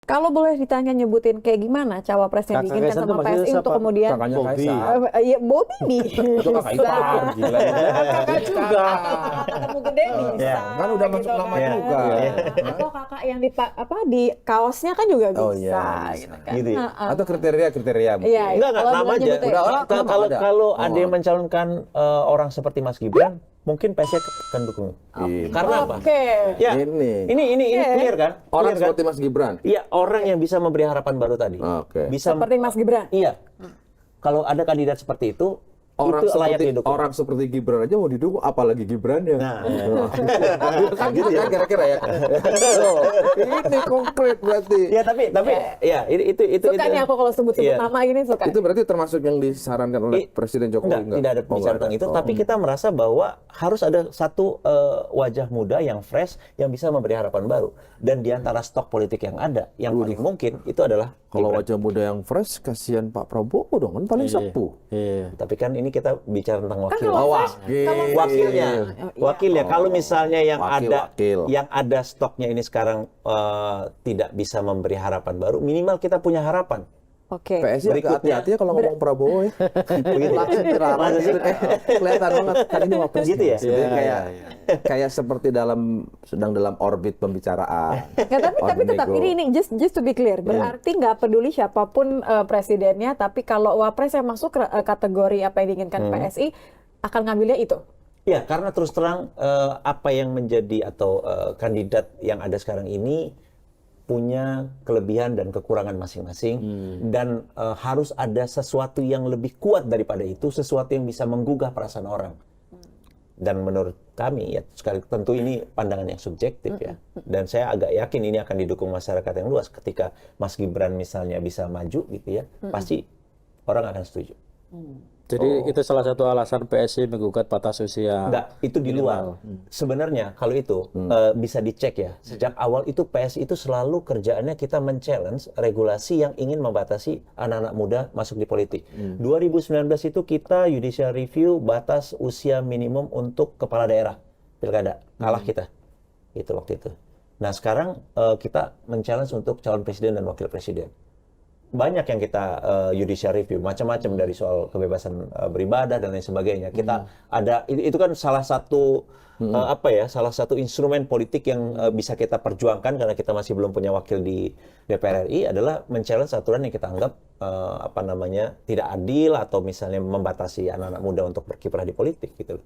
Kalau boleh ditanya nyebutin kayak gimana cawapres yang diinginkan Kaisang sama tuh maksudnya PSI untuk siapa? kemudian Kakaknya Bobby. Kaisang. Iya, Bobby bisa. Itu kakak ipar, gila ya. Kakak juga. Ketemu gede bisa. Ya, kan udah masuk gitu nama kan. juga. Atau kakak yang di kaosnya kan juga bisa, Oh, iya, bisa. gitu kan. Gitu ya? Heeh. Atau kriteria-kriteria. Iya, Enggak, kalau nama boleh aja. nyebutin. Udah, nama Kalau ada. kalau Oh. ada yang mencalonkan orang seperti Mas Gibran, mungkin PSI akan dukung. Iya. Karena apa? Oke. Ya, Ini. ini Iya. clear kan? Orang Clear kan? seperti Mas Gibran. Iya, orang yang bisa memberi harapan baru tadi. Oke. Bisa Seperti Mas Gibran. Iya. Kalau ada kandidat seperti itu layak seperti didukung. orang seperti Gibran aja mau didukung, apalagi Gibrannya. Nah, Kan gitu kan kira-kira ya. Oh, ini konkret berarti. ya tapi ya itu Suka nih aku kalau sebut-sebut Iya. nama gini suka. Itu berarti termasuk yang disarankan oleh Presiden Jokowi Enggak, tidak ada pembicaraan tentang itu, tapi kita merasa bahwa harus ada satu wajah muda yang fresh yang bisa memberi harapan baru. Dan di antara stok politik yang ada, yang paling mungkin itu adalah Kalau Gibran. wajah muda yang fresh, kasihan Pak Prabowo dong, kan paling sepuh. Tapi kan ini kita bicara tentang wakil. kalau Oh, fresh- wakil. kalau fresh- Wakilnya, wakilnya. Kalau misalnya yang Wakil. yang ada stoknya ini sekarang tidak bisa memberi harapan baru, minimal kita punya harapan. Oke. PSI agak Berikutnya. hati-hati ya kalau ngomong Prabowo ya. Begitu. Langsung terarah gitu. Kelihatan banget kan ini wapres. Gitu ya? Jadi Iya, kayak seperti sedang dalam orbit pembicaraan. Ya, tapi tetap Nego. ini just to be clear, berarti nggak peduli siapapun presidennya, tapi kalau wapres yang masuk kategori apa yang diinginkan PSI akan ngambilnya itu. Ya, karena terus terang apa yang menjadi atau kandidat yang ada sekarang ini punya kelebihan dan kekurangan masing-masing dan harus ada sesuatu yang lebih kuat daripada itu, sesuatu yang bisa menggugah perasaan orang. Dan menurut kami ya sekali tentu ini pandangan yang subjektif ya. Dan saya agak yakin ini akan didukung masyarakat yang luas ketika Mas Gibran misalnya bisa maju gitu ya. Pasti orang akan setuju. Jadi itu salah satu alasan PSI menggugat batas usia. Enggak, itu di luar. Sebenarnya kalau itu bisa dicek ya. Sejak awal itu PSI itu selalu kerjaannya kita men-challenge regulasi yang ingin membatasi anak-anak muda masuk di politik. 2019 itu kita judicial review batas usia minimum untuk kepala daerah pilkada. Kalah kita. Itu waktu itu. Nah, sekarang kita men-challenge untuk calon presiden dan wakil presiden. Banyak yang kita judicial review, macam-macam dari soal kebebasan beribadah dan lain sebagainya. Kita ada itu kan salah satu salah satu instrumen politik yang bisa kita perjuangkan karena kita masih belum punya wakil di DPR RI adalah men-challenge aturan yang kita anggap tidak adil atau misalnya membatasi anak-anak muda untuk berkiprah di politik gitu loh.